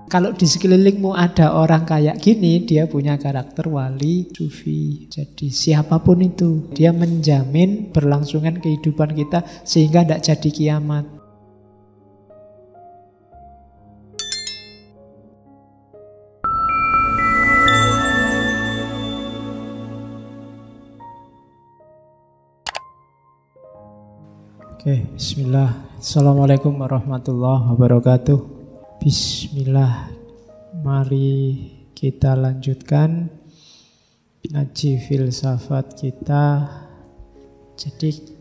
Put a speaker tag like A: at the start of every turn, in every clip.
A: Kalau di sekelilingmu ada orang kayak gini, dia punya karakter wali sufi. Jadi siapapun itu, dia menjamin berlangsungan kehidupan kita sehingga tidak jadi kiamat. Oke, bismillah. Assalamualaikum warahmatullahi wabarakatuh. Bismillah, mari kita lanjutkan ngaji filsafat kita. Jadi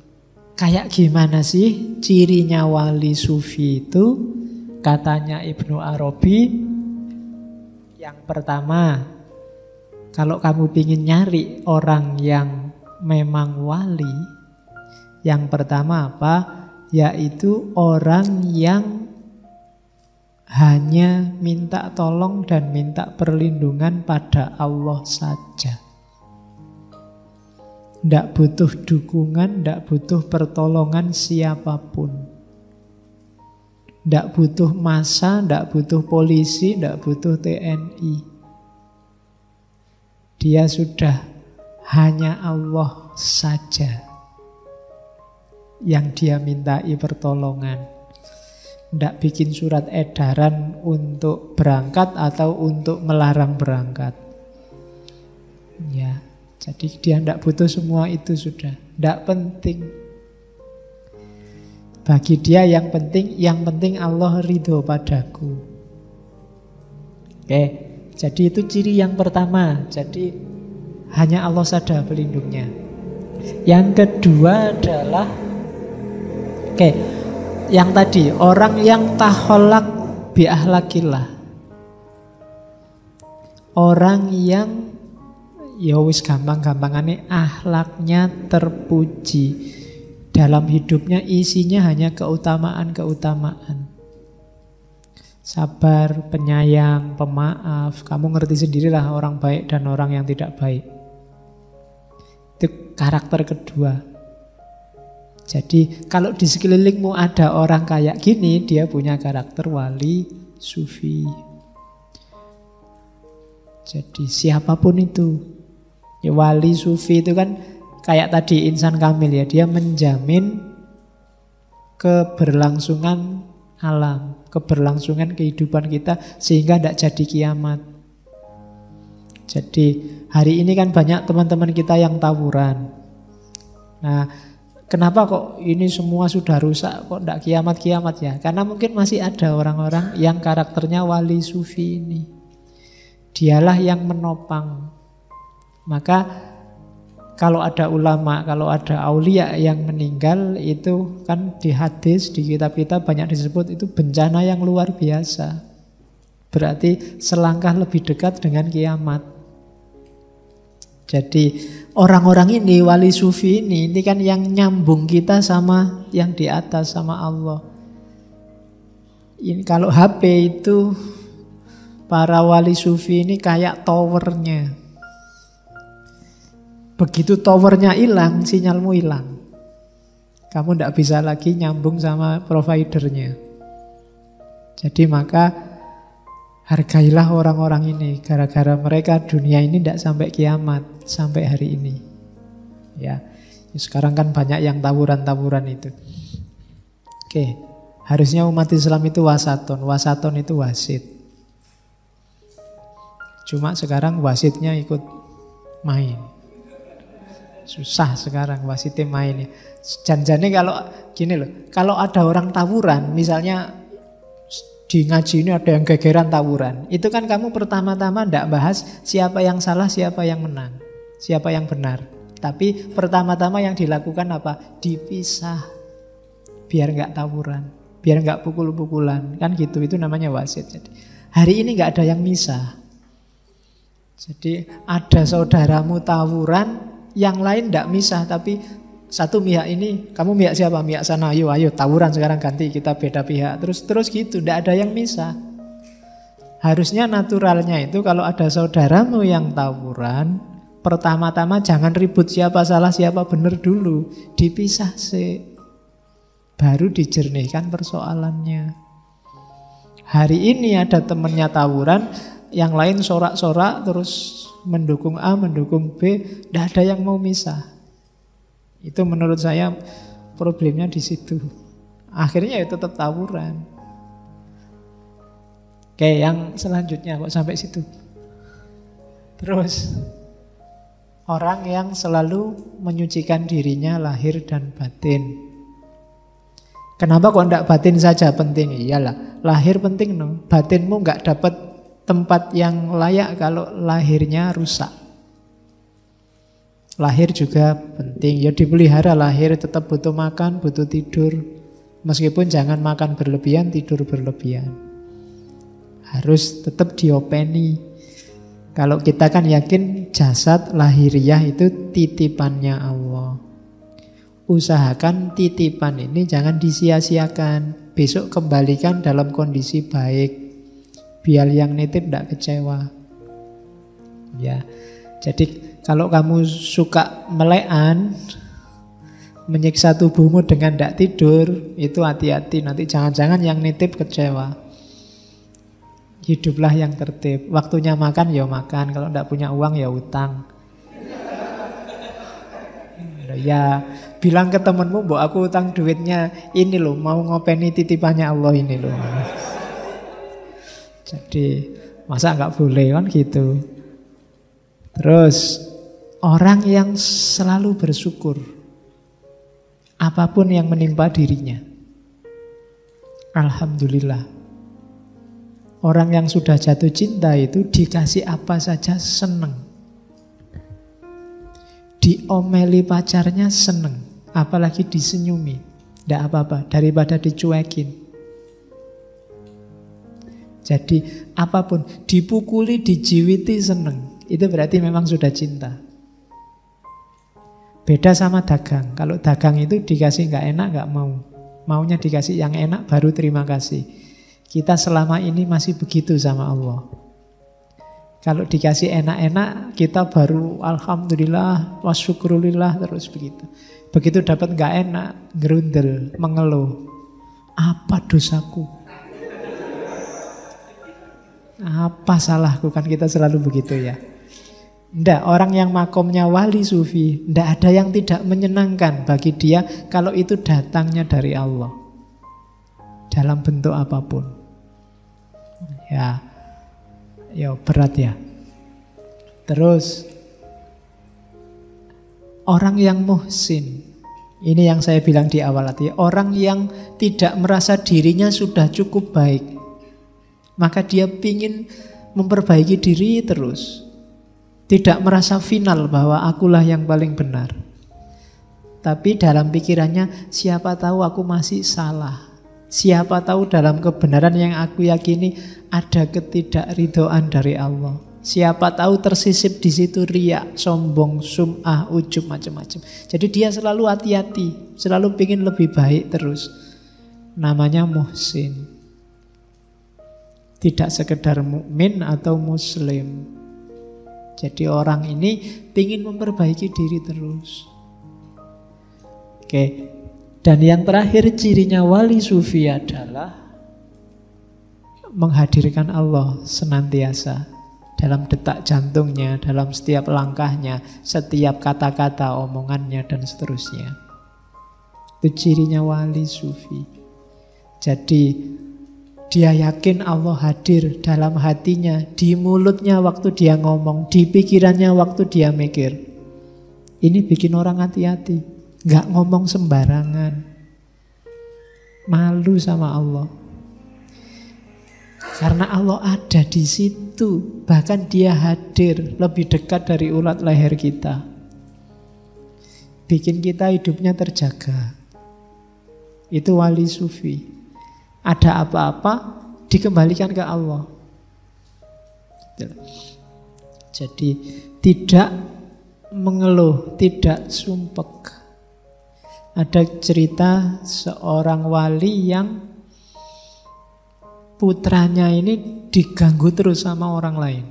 A: kayak gimana sih cirinya wali sufi itu? Katanya Ibnu Arabi, yang pertama, kalau kamu ingin nyari orang yang memang wali, yang pertama apa? Yaitu orang yang hanya minta tolong dan minta perlindungan pada Allah saja. Tidak butuh dukungan, tidak butuh pertolongan siapapun. Tidak butuh massa, tidak butuh polisi, tidak butuh TNI. Dia sudah hanya Allah saja yang dia mintai pertolongan. Tidak bikin surat edaran untuk berangkat atau untuk melarang berangkat. Ya, jadi dia tidak butuh semua itu sudah. Tidak penting. Bagi dia yang penting Allah ridho padaku. Oke, jadi itu ciri yang pertama. Jadi hanya Allah saja pelindungnya. Yang kedua adalah yang tadi, orang yang taholak bi ahlakillah. Orang yang ya wis gampang-gampangane ahlaknya terpuji. Dalam hidupnya isinya hanya keutamaan-keutamaan. Sabar, penyayang, pemaaf. Kamu ngerti sendirilah orang baik dan orang yang tidak baik. Itu karakter kedua. Jadi kalau di sekelilingmu ada orang kayak gini, dia punya karakter wali sufi. Jadi siapapun itu, ya wali sufi itu kan kayak tadi insan kamil ya, dia menjamin keberlangsungan alam, keberlangsungan kehidupan kita sehingga tidak jadi kiamat. Jadi hari ini kan banyak teman-teman kita yang tawuran. Nah, kenapa kok ini semua sudah rusak, kok tidak kiamat-kiamat ya? Karena mungkin masih ada orang-orang yang karakternya wali sufi ini. Dialah yang menopang. Maka kalau ada ulama, kalau ada aulia yang meninggal, itu kan di hadis, di kitab kita banyak disebut itu bencana yang luar biasa. Berarti selangkah lebih dekat dengan kiamat. Jadi orang-orang ini, wali sufi ini kan yang nyambung kita sama yang di atas, sama Allah. Ini kalau HP itu, para wali sufi ini kayak towernya. Begitu towernya hilang, sinyalmu hilang. Kamu tidak bisa lagi nyambung sama providernya. Jadi maka hargailah orang-orang ini. Gara-gara mereka dunia ini tidak sampai kiamat, sampai hari ini. Ya, sekarang kan banyak yang tawuran-tawuran itu. Oke, harusnya umat Islam itu wasaton. Wasaton itu wasit. Cuma sekarang wasitnya ikut main. Susah sekarang wasitnya main. Janjane kalau gini loh, kalau ada orang tawuran, misalnya di ngaji ini ada yang gegeran tawuran, itu kan kamu pertama-tama tidak bahas siapa yang salah, siapa yang menang, siapa yang benar. Tapi pertama-tama yang dilakukan apa? Dipisah, biar nggak tawuran, biar nggak pukul-pukulan, kan gitu. Itu namanya wasit. Jadi hari ini nggak ada yang misah. Jadi ada saudaramu tawuran, yang lain tidak misah, tapi satu pihak ini, kamu pihak siapa? Pihak sana, ayo tawuran sekarang ganti, kita beda pihak. Terus gitu, tidak ada yang misah. Harusnya naturalnya itu kalau ada saudaramu yang tawuran, pertama-tama jangan ribut siapa salah siapa benar dulu, dipisah sih. Baru dijernihkan persoalannya. Hari ini ada temennya tawuran, yang lain sorak-sorak terus mendukung A, mendukung B, tidak ada yang mau misah. Itu menurut saya problemnya di situ. Akhirnya ya tetap tawuran. Oke, yang selanjutnya kok sampai situ. Terus orang yang selalu menyucikan dirinya lahir dan batin. Kenapa kok tidak batin saja penting? Iyalah, lahir penting no. Batinmu nggak dapat tempat yang layak kalau lahirnya rusak. Lahir juga penting. Ya dipelihara lahir, tetap butuh makan, butuh tidur. Meskipun jangan makan berlebihan, tidur berlebihan. Harus tetap diopeni. Kalau kita kan yakin jasad lahiriah itu titipannya Allah. Usahakan titipan ini jangan disia-siakan. Besok kembalikan dalam kondisi baik. Biar yang nitip tidak kecewa. Ya, jadi kalau kamu suka melekan, menyiksa tubuhmu dengan tidak tidur, itu hati-hati. Nanti jangan-jangan yang nitip kecewa. Hiduplah yang tertib. Waktunya makan ya makan. Kalau tidak punya uang ya utang. Ya bilang ke temenmu, "Mbok aku utang duitnya ini loh, mau ngopeni titipannya Allah ini loh." Jadi masa nggak boleh kan gitu. Terus orang yang selalu bersyukur apapun yang menimpa dirinya. Alhamdulillah. Orang yang sudah jatuh cinta itu dikasih apa saja seneng. Diomeli pacarnya seneng, apalagi disenyumi, tidak apa-apa, daripada dicuekin. Jadi apapun, dipukuli, dijiwiti seneng, itu berarti memang sudah cinta. Beda sama dagang. Kalau dagang itu dikasih nggak enak nggak mau, maunya dikasih yang enak baru terima kasih. Kita selama ini masih begitu sama Allah. Kalau dikasih enak-enak, kita baru alhamdulillah, wasyukurulillah, terus begitu. Begitu dapat nggak enak, gerundel, mengeluh. Apa dosaku? Apa salahku? Kan kita selalu begitu ya. Ndak, orang yang makomnya wali sufi, ndak ada yang tidak menyenangkan bagi dia kalau itu datangnya dari Allah. Dalam bentuk apapun. Ya berat ya. Terus orang yang muhsin, ini yang saya bilang di awal tadi, orang yang tidak merasa dirinya sudah cukup baik, maka dia ingin memperbaiki diri terus. Tidak merasa final bahwa akulah yang paling benar. Tapi dalam pikirannya, siapa tahu aku masih salah. Siapa tahu dalam kebenaran yang aku yakini ada ketidakridhoan dari Allah. Siapa tahu tersisip di situ riya, sombong, sum'ah, ujub, macam-macam. Jadi dia selalu hati-hati, selalu ingin lebih baik terus. Namanya muhsin. Tidak sekedar mukmin atau muslim. Jadi orang ini ingin memperbaiki diri terus. Oke. Dan yang terakhir cirinya wali sufi adalah menghadirkan Allah senantiasa dalam detak jantungnya, dalam setiap langkahnya, setiap kata-kata omongannya dan seterusnya. Itu cirinya wali sufi. Jadi dia yakin Allah hadir dalam hatinya, di mulutnya waktu dia ngomong, di pikirannya waktu dia mikir. Ini bikin orang hati-hati. Gak ngomong sembarangan. Malu sama Allah. Karena Allah ada di situ. Bahkan dia hadir lebih dekat dari ulat leher kita. Bikin kita hidupnya terjaga. Itu wali sufi. Ada apa-apa dikembalikan ke Allah. Jadi tidak mengeluh, tidak sumpek. Ada cerita seorang wali yang putranya ini diganggu terus sama orang lain.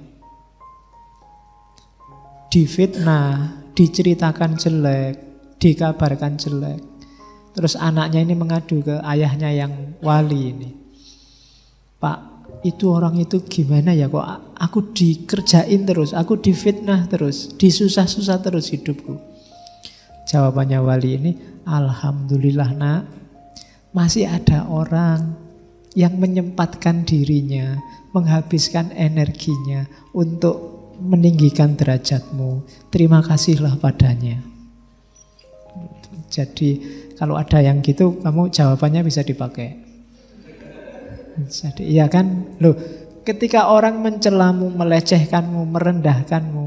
A: Difitnah, diceritakan jelek, dikabarkan jelek. Terus anaknya ini mengadu ke ayahnya yang wali ini. Pak, itu orang itu gimana ya, kok aku dikerjain terus, aku difitnah terus, disusah-susah terus hidupku. Jawabannya wali ini, alhamdulillah nak, masih ada orang yang menyempatkan dirinya, menghabiskan energinya untuk meninggikan derajatmu. Terima kasihlah padanya. Jadi kalau ada yang gitu, kamu jawabannya bisa dipakai. Jadi iya kan, loh, ketika orang mencelamu, melecehkanmu, merendahkanmu,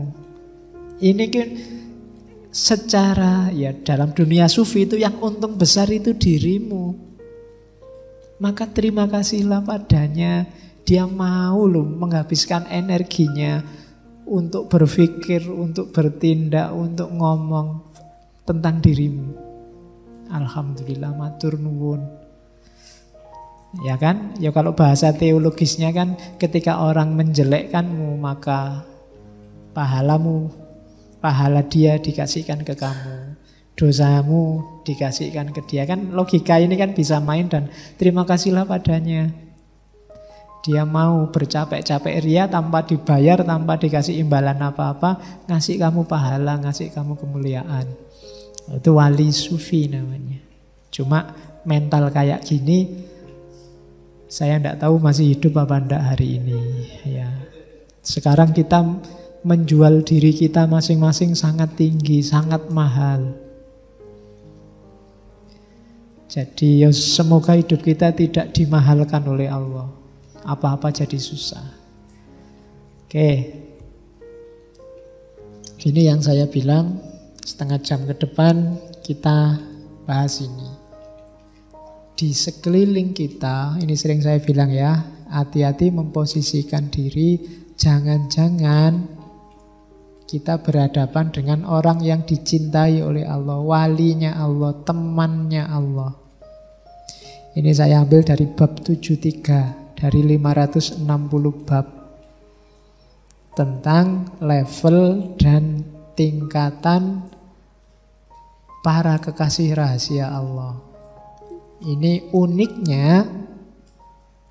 A: ini kan secara ya dalam dunia sufi itu yang untung besar itu dirimu. Maka terima kasihlah padanya. Dia mau loh menghabiskan energinya untuk berpikir, untuk bertindak, untuk ngomong tentang dirimu. Alhamdulillah, matur nuwun. Ya kan? Ya kalau bahasa teologisnya kan ketika orang menjelekkanmu maka pahala dia dikasihkan ke kamu. Dosamu dikasihkan ke dia. Kan logika ini kan bisa main dan terima kasihlah padanya. Dia mau bercapek-capek ria tanpa dibayar, tanpa dikasih imbalan apa-apa, ngasih kamu pahala, ngasih kamu kemuliaan. Itu wali sufi namanya. Cuma mental kayak gini saya tidak tahu masih hidup apa enggak hari ini. Ya. Sekarang kita menjual diri kita masing-masing sangat tinggi, sangat mahal. Jadi ya semoga hidup kita tidak dimahalkan oleh Allah. Apa-apa jadi susah. Oke. Ini yang saya bilang, setengah jam ke depan kita bahas ini. Di sekeliling kita, ini sering saya bilang ya, hati-hati memposisikan diri, jangan-jangan kita berhadapan dengan orang yang dicintai oleh Allah, walinya Allah, temannya Allah. Ini saya ambil dari bab 73, dari 560 bab. Tentang level dan tingkatan para kekasih rahasia Allah. Ini uniknya,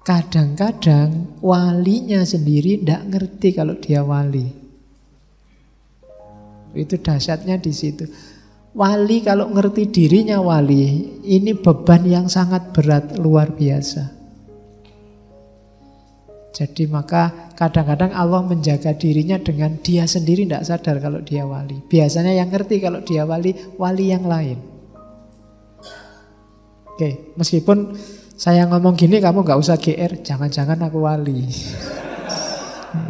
A: kadang-kadang walinya sendiri tidak ngerti kalau dia wali. Itu dahsyatnya di situ. Wali kalau ngerti dirinya wali, ini beban yang sangat berat, luar biasa. Jadi maka kadang-kadang Allah menjaga dirinya dengan dia sendiri tidak sadar kalau dia wali. Biasanya yang ngerti kalau dia wali, wali yang lain. Oke, meskipun saya ngomong gini kamu gak usah GR, jangan-jangan aku wali.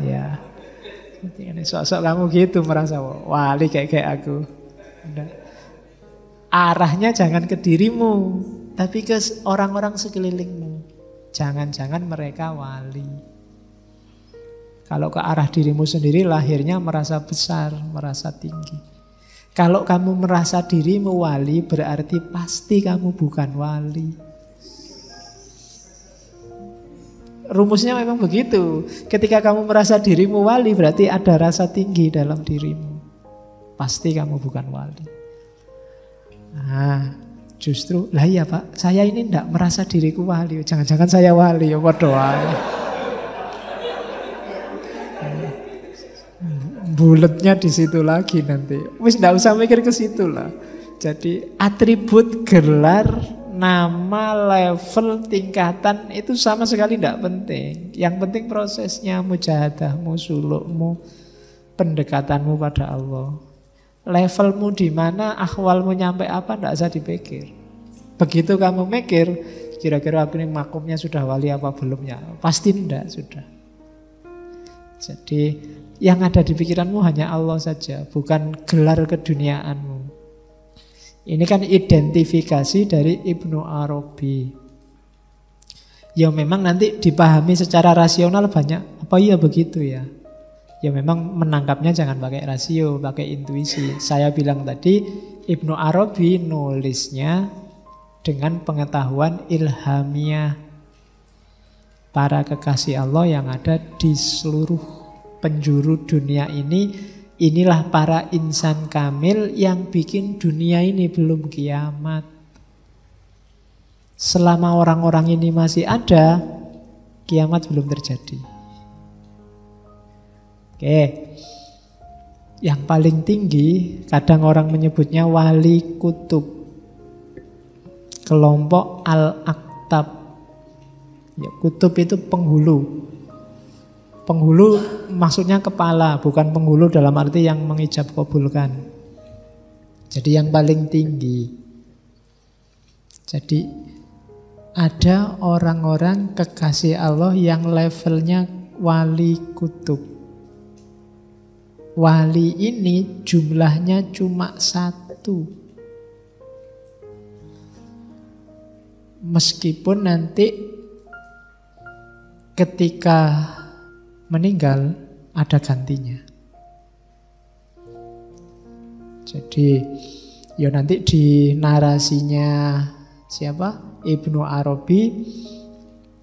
A: Ya, ini sok-sok kamu gitu merasa wali kayak aku. Udah. Arahnya jangan ke dirimu, tapi ke orang-orang sekelilingmu. Jangan-jangan mereka wali. Kalau ke arah dirimu sendiri lahirnya merasa besar, merasa tinggi. Kalau kamu merasa dirimu wali berarti pasti kamu bukan wali. Rumusnya memang begitu. Ketika kamu merasa dirimu wali berarti ada rasa tinggi dalam dirimu. Pasti kamu bukan wali. Nah, justru lah iya Pak, saya ini tidak merasa diriku wali. Jangan-jangan saya wali, ya padha wae. Buletnya di situ lagi nanti. Wis ndak usah mikir ke situ lah. Jadi atribut, gelar, nama, level, tingkatan itu sama sekali tidak penting. Yang penting prosesnya, mujahadahmu, sulukmu, pendekatanmu pada Allah. Levelmu di mana, akhwalmu nyampe apa tidak usah dipikir. Begitu kamu mikir, kira-kira aku ini makomnya sudah wali apa belum ya? Pasti tidak sudah. Jadi yang ada di pikiranmu hanya Allah saja, bukan gelar keduniaanmu. Ini kan identifikasi dari Ibnu Arabi. Ya memang nanti dipahami secara rasional banyak. Apa iya begitu ya? Ya memang menangkapnya jangan pakai rasio, pakai intuisi. Saya bilang tadi Ibnu Arabi nulisnya dengan pengetahuan ilhamiah para kekasih Allah yang ada di seluruh penjuru dunia ini. Inilah para insan kamil yang bikin dunia ini belum kiamat. Selama orang-orang ini masih ada, kiamat belum terjadi. Oke. Yang paling tinggi, kadang orang menyebutnya wali kutub. Kelompok al-aktab. Ya, kutub itu penghulu. Penghulu maksudnya kepala, bukan penghulu dalam arti yang mengijab kabulkan. Jadi yang paling tinggi. Jadi ada orang-orang kekasih Allah yang levelnya wali kutub. Wali ini jumlahnya cuma 1. Meskipun nanti ketika meninggal ada gantinya. Jadi ya nanti di narasinya siapa? Ibnu Arabi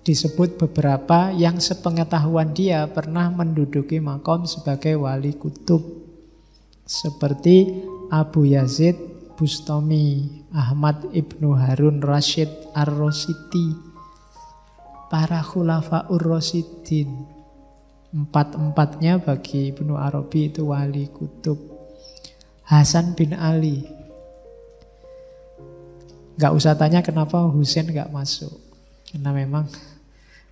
A: disebut beberapa yang sepengetahuan dia pernah menduduki makom sebagai wali kutub. Seperti Abu Yazid Bustami, Ahmad Ibnu Harun Rashid Ar-Rosidi, para khulafaur Rasyidin. Empat-empatnya bagi Ibnu Arabi itu wali kutub. Hasan bin Ali. Gak usah tanya kenapa Husain gak masuk. Karena memang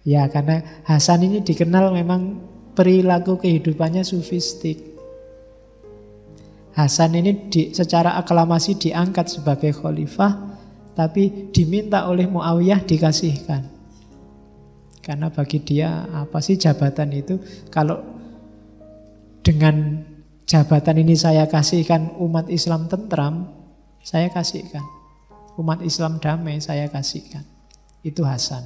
A: karena Hasan ini dikenal memang perilaku kehidupannya sufistik. Hasan ini secara aklamasi diangkat sebagai khalifah, tapi diminta oleh Muawiyah dikasihkan. Karena bagi dia apa sih jabatan itu? Kalau dengan jabatan ini saya kasihkan umat Islam tentram, saya kasihkan. Umat Islam damai, saya kasihkan. Itu Hasan.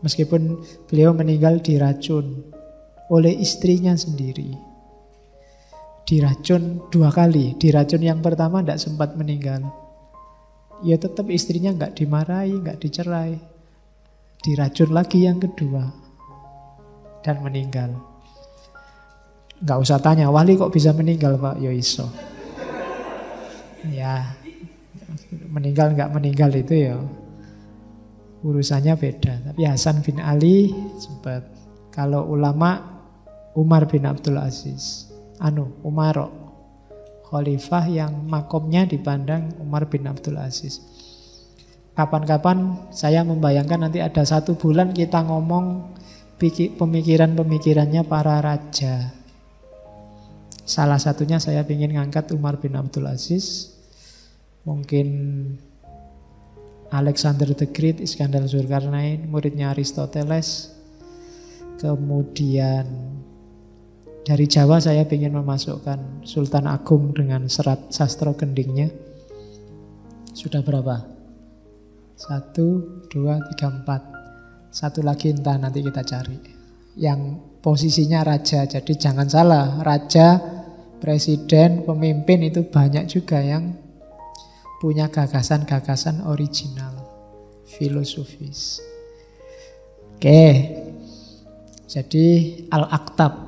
A: Meskipun beliau meninggal diracun oleh istrinya sendiri. Diracun 2 kali. Diracun yang pertama tidak sempat meninggal. Ya tetap istrinya nggak dimarahi, nggak dicerai. Diracun lagi yang kedua. Dan meninggal. Nggak usah tanya, wali kok bisa meninggal Pak? Ya iso. Ya, meninggal nggak meninggal itu ya urusannya beda. Tapi Hasan bin Ali sempat. Kalau ulama Umar bin Abdul Aziz, Umarok, khalifah yang makomnya dipandang Umar bin Abdul Aziz. Kapan-kapan saya membayangkan nanti ada 1 bulan kita ngomong pemikiran-pemikirannya para raja. Salah satunya saya ingin ngangkat Umar bin Abdul Aziz. Mungkin Alexander the Great, Iskandar Zulkarnain, muridnya Aristoteles. Kemudian dari Jawa saya ingin memasukkan Sultan Agung dengan serat sastra gendingnya. Sudah berapa? 1, 2, 3, 4. Satu lagi entah nanti kita cari. Yang posisinya raja, jadi jangan salah. Raja, presiden, pemimpin itu banyak juga yang punya gagasan-gagasan original, filosofis. Oke, jadi Al-Aktab.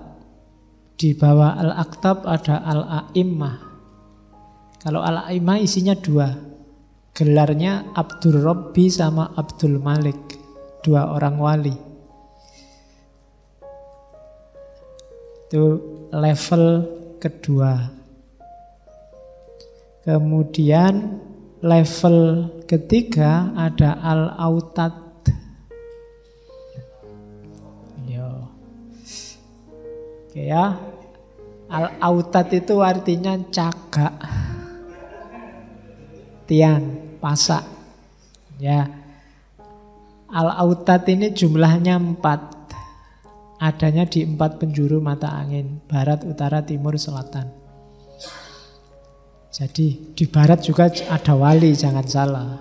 A: Di bawah Al-Aktab ada Al-A'immah. Kalau Al-A'immah isinya 2. Gelarnya Abdul Rabbi sama Abdul Malik. 2 orang wali. Itu level kedua. Kemudian level ketiga ada Al-Autad. Oke ya. Al-Autad itu artinya cagak, tiang, pasak. Ya. Al-Autad ini jumlahnya 4. Adanya di 4 penjuru mata angin, barat, utara, timur, selatan. Jadi di barat juga ada wali, jangan salah.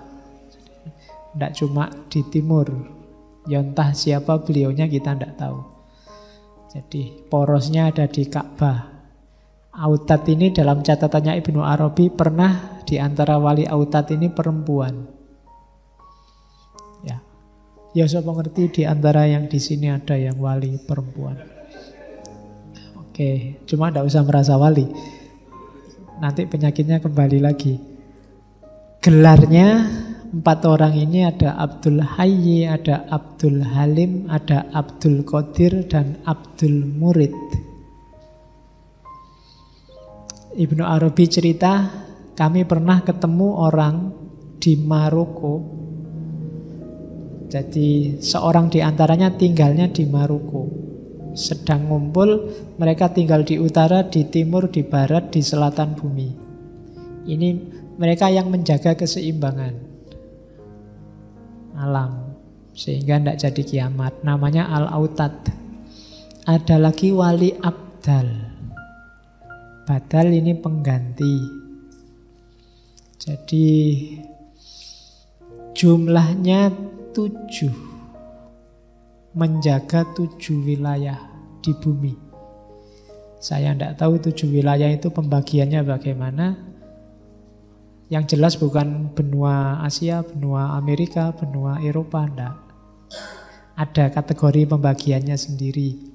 A: Tidak cuma di timur. Ya entah siapa beliaunya kita tidak tahu. Jadi porosnya ada di Ka'bah. Autad ini dalam catatannya Ibnu Arabi pernah di antara wali Autad ini perempuan. Ya siapa ngerti di antara yang di sini ada yang wali perempuan. Oke, cuma tidak usah merasa wali. Nanti penyakitnya kembali lagi. Gelarnya 4 orang ini ada Abdul Hayy, ada Abdul Halim, ada Abdul Qadir, dan Abdul Murid. Ibnu Arabi cerita, kami pernah ketemu orang di Maroko. Jadi seorang di antaranya tinggalnya di Maroko. Sedang ngumpul, mereka tinggal di utara, di timur, di barat, di selatan bumi. Ini mereka yang menjaga keseimbangan alam, sehingga tidak jadi kiamat. Namanya Al-Autad. Ada lagi wali abdal. Badal ini pengganti. Jadi jumlahnya 7. Menjaga 7 wilayah di bumi. Saya tidak tahu 7 wilayah itu pembagiannya bagaimana. Yang jelas bukan benua Asia, benua Amerika, benua Eropa, tidak. Ada kategori pembagiannya sendiri.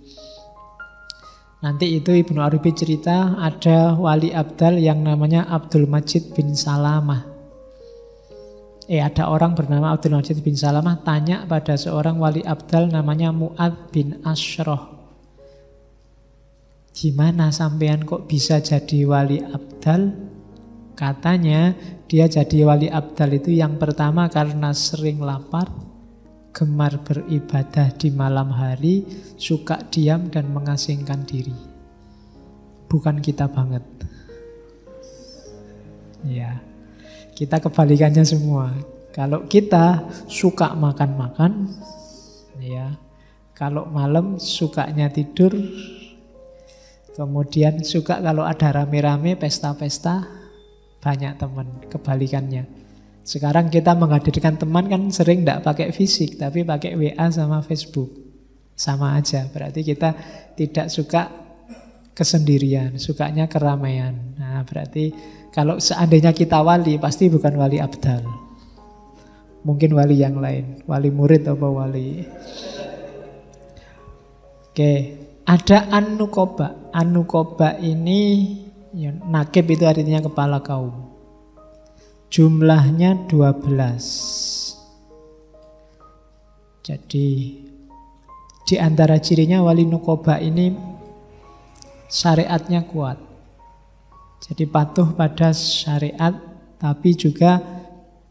A: Nanti itu Ibnu Arabi cerita ada wali abdal yang namanya Abdul Majid bin Salamah. Ada orang bernama Abdul Majid bin Salamah tanya pada seorang wali abdal namanya Mu'adz bin Ashrah. Gimana sampean kok bisa jadi wali abdal? Katanya dia jadi wali abdal itu yang pertama karena sering lapar, gemar beribadah di malam hari, suka diam dan mengasingkan diri. Bukan kita banget. Ya. Kita kebalikannya semua. Kalau kita suka makan-makan, ya. Kalau malam sukanya tidur, kemudian suka kalau ada rame-rame, pesta-pesta, banyak teman. Kebalikannya. Sekarang kita menghadirkan teman kan sering tidak pakai fisik, tapi pakai WA sama Facebook. Sama aja, berarti kita tidak suka kesendirian, sukanya keramaian. Nah, berarti kalau seandainya kita wali, pasti bukan wali abdal. Mungkin wali yang lain, wali murid atau wali. Oke, ada An-Nuqaba. An-Nuqaba ini, ya, nakib itu artinya kepala kaum. Jumlahnya 12. Jadi, di antara cirinya wali Nuqaba ini syariatnya kuat. Jadi patuh pada syariat, tapi juga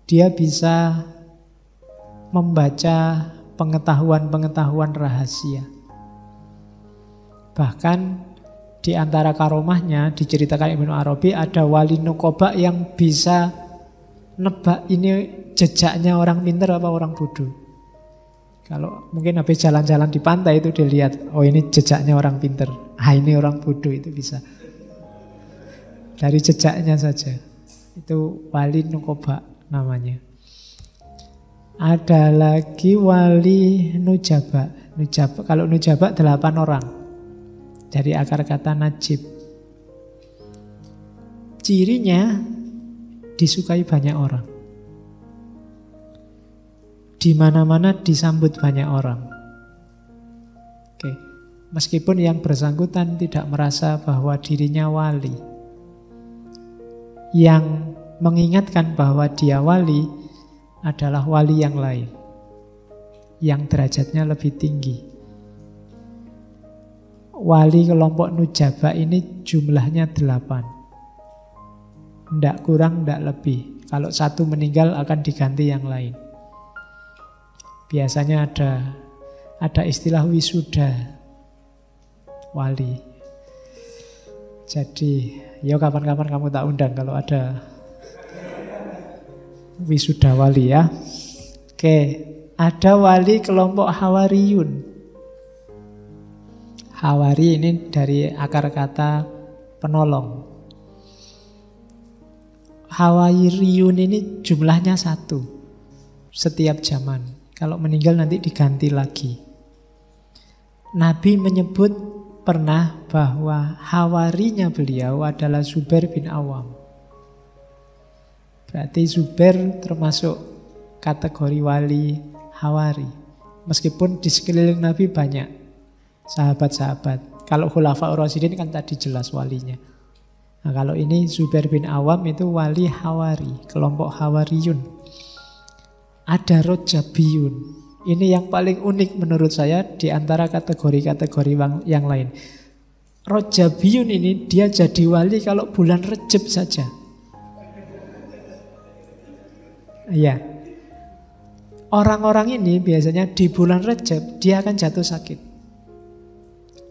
A: dia bisa membaca pengetahuan-pengetahuan rahasia. Bahkan di antara karomahnya diceritakan Ibnu Arabi ada wali Nuqaba yang bisa nebak ini jejaknya orang pintar apa orang bodoh. Kalau mungkin habis jalan-jalan di pantai itu dilihat, oh ini jejaknya orang pintar, ini orang bodoh, itu bisa. Dari jejaknya saja. Itu wali Nuqaba namanya. Ada lagi wali Nujaba. Kalau Nujaba 8 orang. Dari akar kata najib. Cirinya disukai banyak orang. Di mana-mana disambut banyak orang. Oke. Meskipun yang bersangkutan tidak merasa bahwa dirinya wali. Yang mengingatkan bahwa dia wali adalah wali yang lain. Yang derajatnya lebih tinggi. Wali kelompok Nujaba ini jumlahnya 8. Tidak kurang, tidak lebih. Kalau satu meninggal akan diganti yang lain. Biasanya ada istilah wisuda wali. Jadi, ya kapan-kapan kamu tak undang kalau ada wisuda wali ya. Oke, ada wali kelompok Hawariyun. Hawari ini dari akar kata penolong. Hawariyun ini jumlahnya 1 setiap zaman. Kalau meninggal nanti diganti lagi. Nabi menyebut pernah bahwa hawarinya beliau adalah Zubair bin Awam. Berarti Zubair termasuk kategori wali hawari. Meskipun di sekeliling Nabi banyak sahabat-sahabat. Kalau Khulafaur Rasyidin kan tadi jelas walinya. Nah, kalau ini Zubair bin Awam itu wali hawari, kelompok Hawariyun. ada rojabiyun. Ini yang paling unik menurut saya di antara kategori-kategori yang lain. Rojabiyun ini dia jadi wali kalau bulan Rejab saja. Iya. Orang-orang ini biasanya di bulan Rejab dia akan jatuh sakit.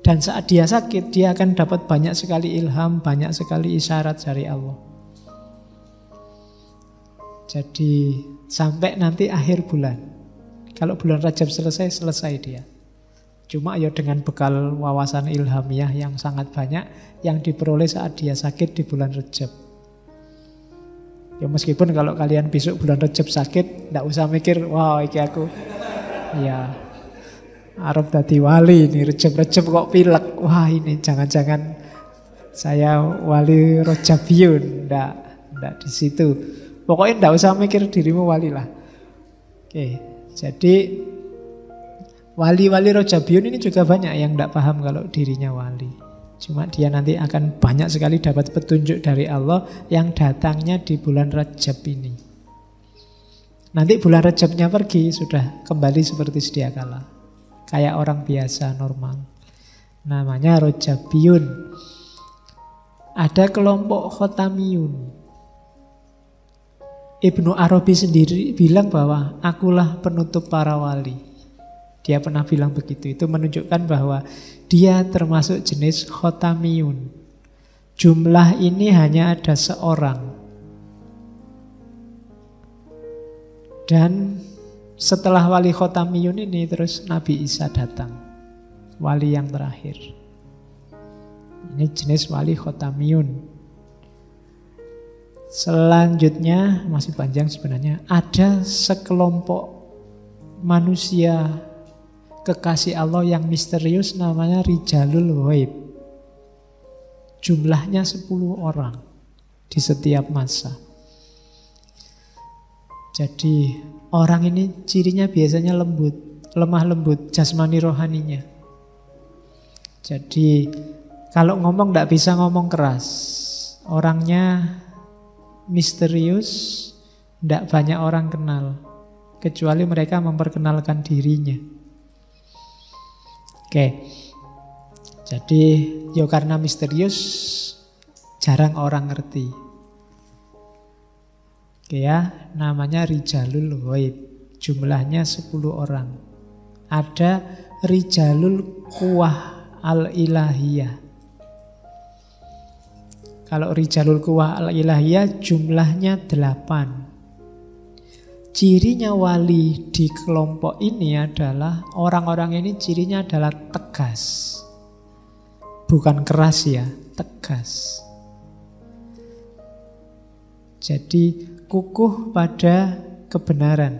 A: Dan saat dia sakit dia akan dapat banyak sekali ilham, banyak sekali isyarat dari Allah. Jadi sampai nanti akhir bulan. Kalau bulan Rajab selesai dia. Cuma ya dengan bekal wawasan ilhamiah yang sangat banyak yang diperoleh saat dia sakit di bulan Rajab. Ya meskipun kalau kalian besok bulan Rajab sakit, tidak usah mikir, wah iki aku ya arep dadi wali ini Rajab-Rajab kok pilek. Wah ini jangan-jangan saya wali Rajabiyun. Ndak di situ. Pokoknya ndak usah mikir dirimu wali lah. Oke, jadi wali-wali Rajabiyun ini juga banyak yang tidak paham kalau dirinya wali. Cuma dia nanti akan banyak sekali dapat petunjuk dari Allah yang datangnya di bulan Rajab ini. Nanti bulan Rajabnya pergi, sudah kembali seperti sedia kala. Kayak orang biasa, normal. Namanya Rajabiyun. Ada kelompok Khotamiyun. Ibnu Arabi sendiri bilang bahwa akulah penutup para wali. Dia pernah bilang begitu. Itu menunjukkan bahwa dia termasuk jenis khotamiyun. Jumlah ini hanya ada seorang. Dan setelah wali khotamiyun ini terus Nabi Isa datang. Wali yang terakhir. Ini jenis wali khotamiyun. Selanjutnya, masih panjang sebenarnya, ada sekelompok manusia kekasih Allah yang misterius namanya Rijalul Ghaib. Jumlahnya 10 orang di setiap masa. Jadi orang ini cirinya biasanya lembut, lemah lembut jasmani rohaninya. Jadi kalau ngomong tidak bisa ngomong keras. Orangnya misterius, tidak banyak orang kenal, kecuali mereka memperkenalkan dirinya. Oke, jadi ya karena misterius, jarang orang ngerti. Oke ya, namanya Rijalul Ghaib, jumlahnya 10 orang. Ada Rijalul Quwah Al-Ilahiyah. Kalau Rijalul Quwah Al-Ilahiyah jumlahnya 8. Cirinya wali di kelompok ini adalah orang-orang ini cirinya adalah tegas. Bukan keras ya, tegas. Jadi kukuh pada kebenaran.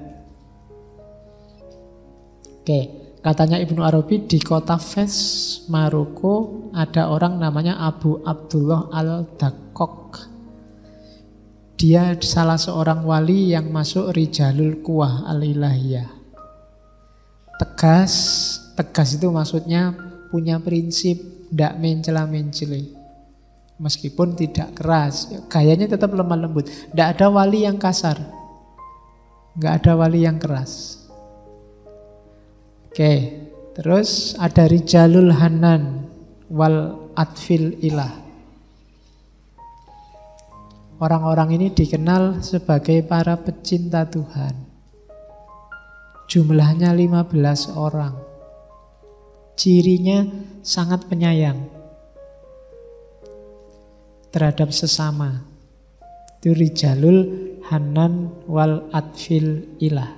A: Oke, katanya Ibnu Arabi di kota Fes, Maroko, ada orang namanya Abu Abdullah Al-Dakok. Dia salah seorang wali yang masuk Rijalul Quwah Al-Ilahiyah. Tegas itu maksudnya punya prinsip, tidak mencela-menceli. Meskipun tidak keras, gayanya tetap lemah lembut. Tidak ada wali yang kasar, nggak ada wali yang keras. Oke, terus ada Rijalul Hanan wal Atfil Ilah. Orang-orang ini dikenal sebagai para pecinta Tuhan. Jumlahnya 15 orang. Cirinya sangat penyayang terhadap sesama. Itu Rijalul Hanan wal Atfil Ilah.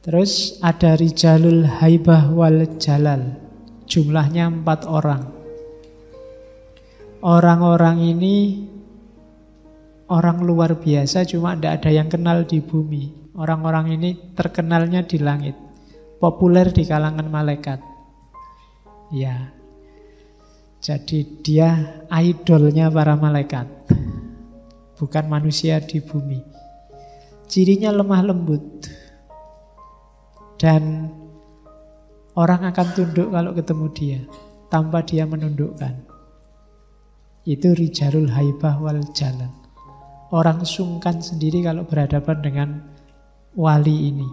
A: Terus ada Rijalul Haibah wal Jalal. Jumlahnya 4 orang. Orang-orang ini orang luar biasa, cuma tidak ada yang kenal di bumi. Orang-orang ini terkenalnya di langit, populer di kalangan malaikat. Ya, jadi dia idolnya para malaikat, bukan manusia di bumi. Cirinya lemah lembut, dan orang akan tunduk kalau ketemu dia, tanpa dia menundukkan. Itu Rijalul Haibah wal Jalal. Orang sungkan sendiri kalau berhadapan dengan wali ini.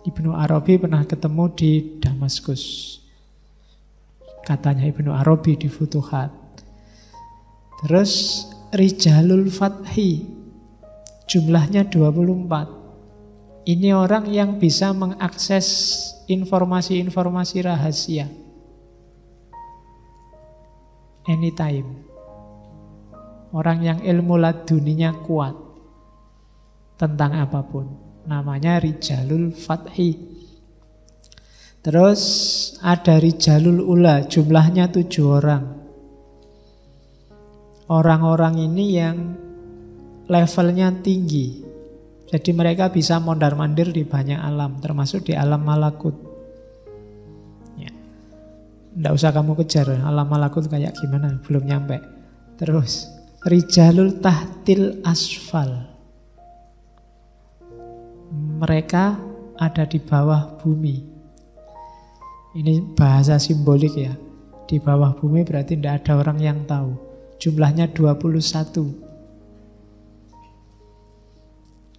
A: Ibnu Arabi pernah ketemu di Damaskus. Katanya Ibnu Arabi di Futuhat. Terus Rijalul Fathi, jumlahnya 24. Ini orang yang bisa mengakses informasi-informasi rahasia anytime. Orang yang ilmu laduninya kuat tentang apapun. Namanya Rijalul Fathi. Terus ada Rijalul Ula, jumlahnya 7 orang. Orang-orang ini yang levelnya tinggi. Jadi mereka bisa mondar-mandir di banyak alam, termasuk di alam malakut. Ya. Nggak usah kamu kejar, alam malakut kayak gimana, belum nyampe. Terus Rijalul Tahtil Asfal. Mereka ada di bawah bumi. Ini bahasa simbolik ya. Di bawah bumi berarti tidak ada orang yang tahu. Jumlahnya 21.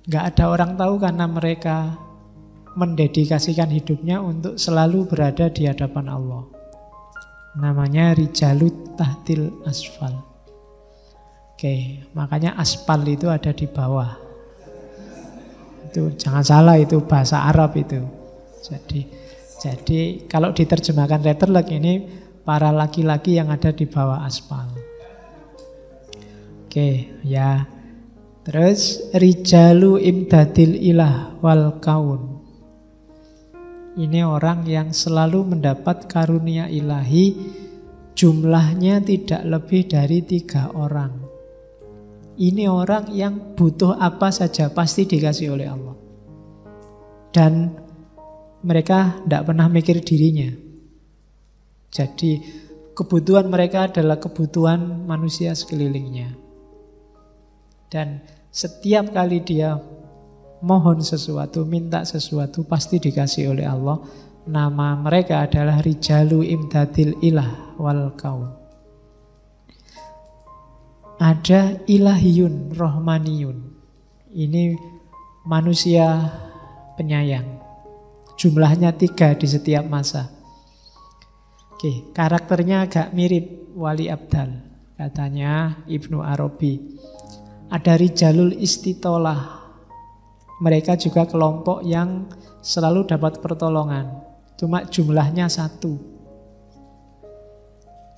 A: Nggak ada orang tahu karena mereka mendedikasikan hidupnya untuk selalu berada di hadapan Allah. Namanya Rijalut Tahtil Asfal. Oke, makanya aspal itu ada di bawah. Itu jangan salah, itu bahasa Arab itu. Jadi kalau diterjemahkan letterlock ini para laki-laki yang ada di bawah aspal. Oke, ya. Terus Rijalu Imdadil Ilah wal Kaun. Ini orang yang selalu mendapat karunia ilahi, jumlahnya tidak lebih dari 3 orang. Ini orang yang butuh apa saja pasti dikasih oleh Allah. Dan mereka tidak pernah mikir dirinya. Jadi kebutuhan mereka adalah kebutuhan manusia sekelilingnya. Dan setiap kali dia mohon sesuatu, minta sesuatu, pasti dikasih oleh Allah. Nama mereka adalah Rijalu Imdadil Ilah wal Kaun. Ada ilahiyun, rohmaniyun. Ini manusia penyayang. Jumlahnya 3 di setiap masa. Oke, karakternya agak mirip wali abdal. Katanya Ibnu Arabi. Ada Rijalul Istitolah. Mereka juga kelompok yang selalu dapat pertolongan. Cuma jumlahnya 1.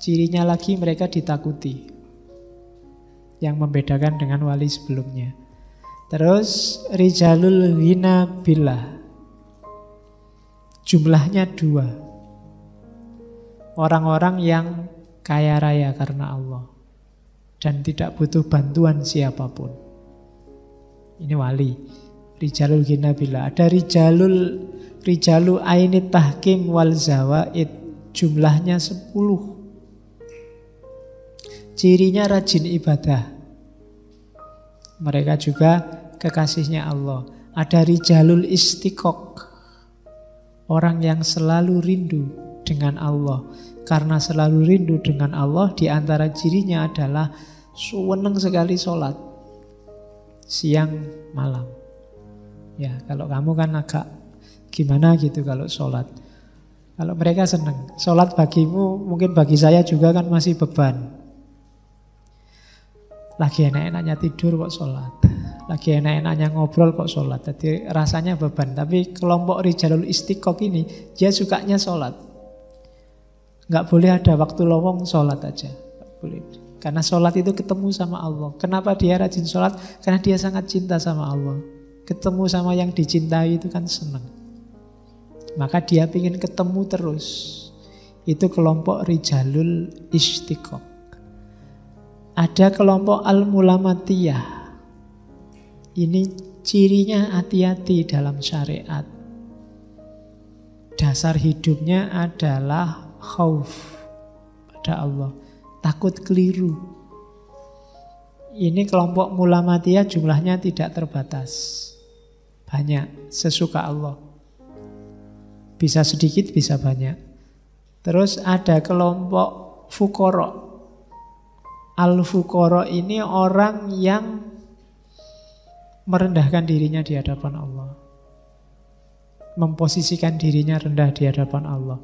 A: Cirinya lagi mereka ditakuti. Yang membedakan dengan wali sebelumnya. Terus Rijalul Ghina Billah. Jumlahnya 2. Orang-orang yang kaya raya karena Allah dan tidak butuh bantuan siapapun. Ini wali. Rijalul Ghina Billah. Ada Rijalu Ainit Tahkim wal Zawaid. Jumlahnya 10. Cirinya rajin ibadah. Mereka juga kekasihnya Allah. Ada Rijalul Istiqoq. Orang yang selalu rindu dengan Allah. Karena selalu rindu dengan Allah, di antara cirinya adalah senang sekali sholat. Siang malam. Ya, kalau kamu kan agak gimana gitu kalau sholat. Kalau mereka senang. Sholat bagimu, mungkin bagi saya juga kan masih beban. Lagi enak-enaknya tidur kok sholat, lagi enak-enaknya ngobrol kok sholat. Jadi rasanya beban. Tapi kelompok Rijalul Istiqoq ini, dia sukanya sholat. Nggak boleh ada waktu lowong, sholat aja. Nggak boleh. Karena sholat itu ketemu sama Allah. Kenapa dia rajin sholat? Karena dia sangat cinta sama Allah. Ketemu sama yang dicintai itu kan senang. Maka dia ingin ketemu terus. Itu kelompok Rijalul Istiqoq. Ada kelompok Al-Mulamatiyah. Ini cirinya hati-hati dalam syariat. Dasar hidupnya adalah khauf pada Allah, takut keliru. Ini kelompok Mulamatiyah jumlahnya tidak terbatas. Banyak, sesuka Allah. Bisa sedikit, bisa banyak. Terus ada kelompok Fuqara. Al-Fuqara ini orang yang merendahkan dirinya di hadapan Allah. Memposisikan dirinya rendah di hadapan Allah.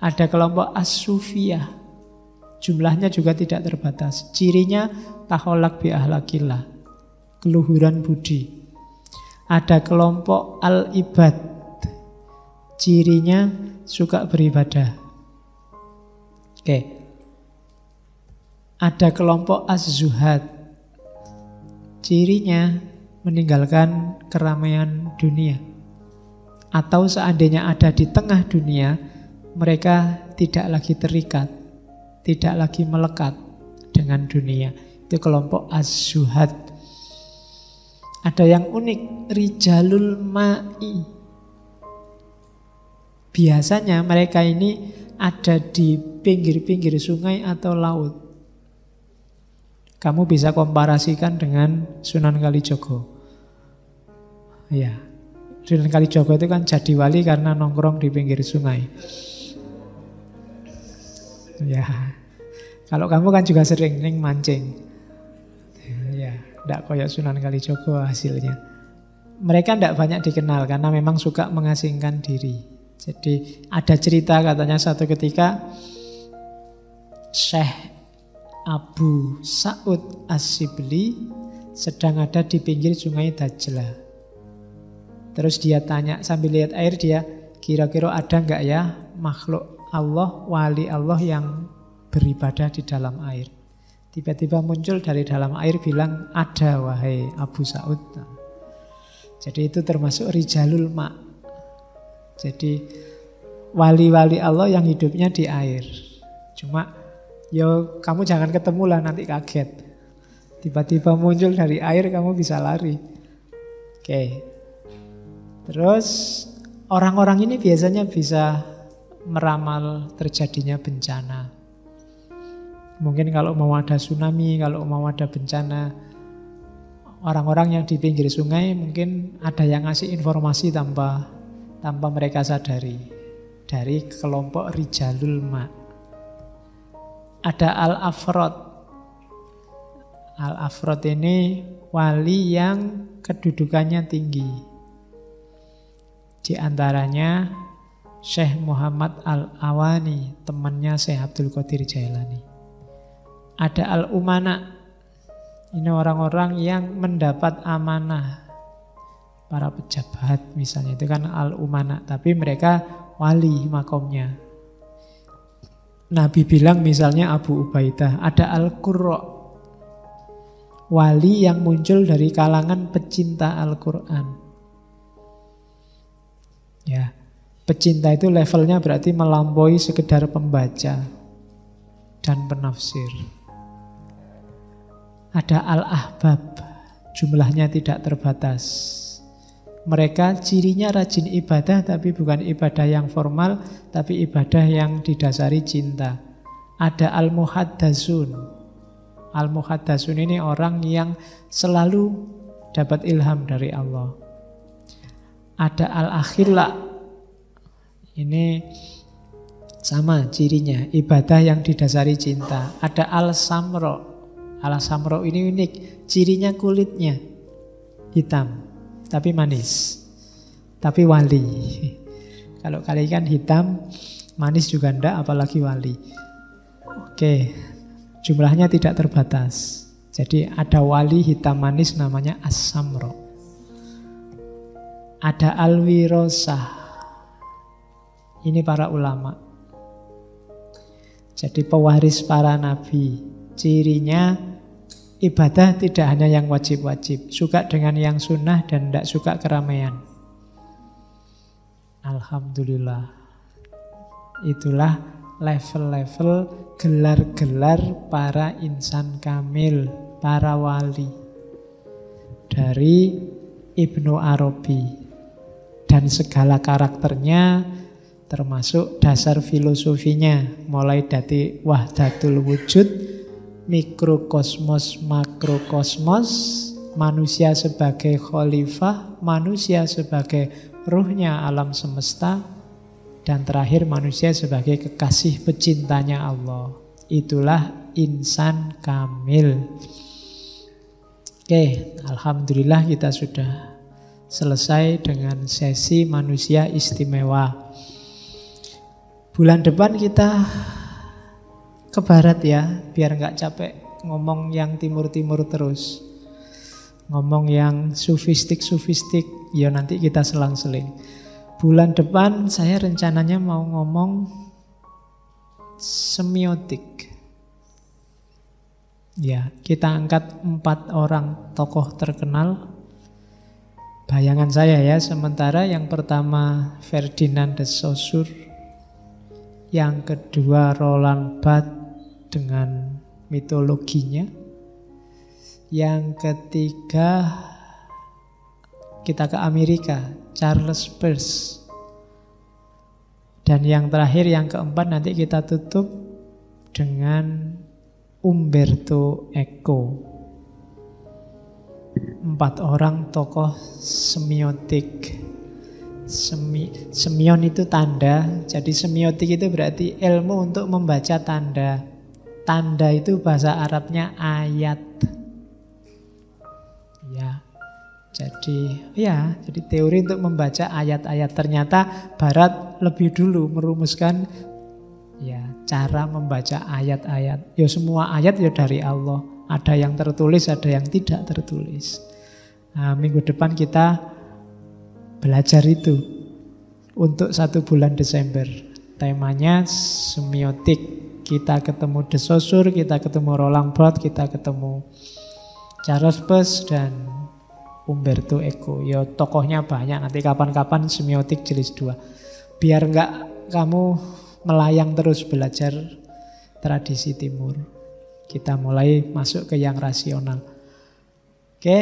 A: Ada kelompok as-sufiyah. Jumlahnya juga tidak terbatas. Cirinya taholak bi ahlakillah. Keluhuran budi. Ada kelompok al-ibad. Cirinya suka beribadah. Oke. Ada kelompok az-zuhad. Cirinya meninggalkan keramaian dunia. Atau seandainya ada di tengah dunia, mereka tidak lagi terikat, tidak lagi melekat dengan dunia. Itu kelompok az-zuhad. Ada yang unik, rijalul ma'i. Biasanya mereka ini ada di pinggir-pinggir sungai atau laut. Kamu bisa komparasikan dengan Sunan Kalijogo. Ya, Sunan Kalijogo itu kan jadi wali karena nongkrong di pinggir sungai. Ya, kalau kamu kan juga sering mancing. Ya, tidak kayak Sunan Kalijogo hasilnya. Mereka tidak banyak dikenal karena memang suka mengasingkan diri. Jadi ada cerita katanya satu ketika Syekh Abu Sa'ud As-Sibli sedang ada di pinggir sungai Dajlah. Terus dia tanya sambil lihat air, dia kira-kira ada enggak ya makhluk Allah, wali Allah yang beribadah di dalam air. Tiba-tiba muncul dari dalam air bilang, ada wahai Abu Sa'ud. Jadi itu termasuk rijalul ma'. Jadi wali-wali Allah yang hidupnya di air. Cuma yo, kamu jangan ketemu lah, nanti kaget. Tiba-tiba muncul dari air, kamu bisa lari. Oke. Terus orang-orang ini biasanya bisa meramal terjadinya bencana. Mungkin kalau mau ada tsunami, kalau mau ada bencana, orang-orang yang di pinggir sungai mungkin ada yang ngasih informasi tanpa mereka sadari. Dari kelompok rijalul ma'. Ada al-afrod. Al-afrod ini wali yang kedudukannya tinggi. Di antaranya Syekh Muhammad Al-Awani, temannya Syekh Abdul Qadir Jailani. Ada al-umana. Ini orang-orang yang mendapat amanah. Para pejabat misalnya, itu kan al-umana. Tapi mereka wali makomnya. Nabi bilang misalnya Abu Ubaidah, ada Al-Qurra, wali yang muncul dari kalangan pecinta Al-Quran. Ya, pecinta itu levelnya berarti melampaui sekedar pembaca dan penafsir. Ada Al-Ahbab, jumlahnya tidak terbatas. Mereka cirinya rajin ibadah, tapi bukan ibadah yang formal, tapi ibadah yang didasari cinta. Ada al-muhaddasun. Al-muhaddasun ini orang yang selalu dapat ilham dari Allah. Ada al-akhilla. Ini sama cirinya, ibadah yang didasari cinta. Ada al-samro. Al-samro ini unik, cirinya kulitnya hitam tapi manis, tapi wali. Kalau kalian kan hitam, manis juga enggak, apalagi wali. Oke, jumlahnya tidak terbatas. Jadi ada wali hitam manis namanya as-samro. Ada al-wirosah. Ini para ulama. Jadi pewaris para nabi. Cirinya ibadah tidak hanya yang wajib-wajib, suka dengan yang sunnah dan tidak suka keramaian. Alhamdulillah. Itulah level-level gelar-gelar para insan kamil, para wali. Dari Ibnu Arabi. Dan segala karakternya termasuk dasar filosofinya. Mulai dari wahdatul wujud, mikrokosmos, makrokosmos, manusia sebagai khalifah, manusia sebagai ruhnya alam semesta, dan terakhir manusia sebagai kekasih pecintanya Allah. Itulah insan kamil. Oke, alhamdulillah kita sudah selesai dengan sesi manusia istimewa. Bulan depan kita ke barat ya, biar nggak capek ngomong yang timur-timur terus. Ngomong yang sufistik-sufistik, ya nanti kita selang-seling. Bulan depan saya rencananya mau ngomong semiotik. Ya, kita angkat 4 orang tokoh terkenal. Bayangan saya ya, sementara yang pertama Ferdinand de Saussure, yang kedua Roland Barthes dengan mitologinya, yang ketiga kita ke Amerika, Charles Peirce, dan yang terakhir, yang keempat nanti kita tutup dengan Umberto Eco. 4 orang tokoh semiotik. Semion itu tanda, jadi semiotik itu berarti ilmu untuk membaca tanda. Tanda itu bahasa Arabnya ayat. Jadi teori untuk membaca ayat-ayat. Ternyata Barat lebih dulu merumuskan cara membaca ayat-ayat. Ya semua ayat ya dari Allah. Ada yang tertulis, ada yang tidak tertulis. Nah, minggu depan kita belajar itu untuk 1 bulan Desember. Temanya semiotik. Kita ketemu de Saussure, kita ketemu Roland Barthes, kita ketemu Charles Peirce dan Umberto Eco. Ya tokohnya banyak. Nanti kapan-kapan semiotik jilid 2. Biar enggak kamu melayang terus belajar tradisi timur. Kita mulai masuk ke yang rasional. Oke,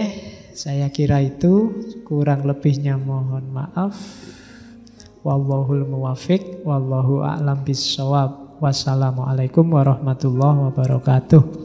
A: saya kira itu. Kurang lebihnya mohon maaf. Wallahul muwafiq, wallahu a'lam bissawab. Wassalamualaikum warahmatullahi wabarakatuh.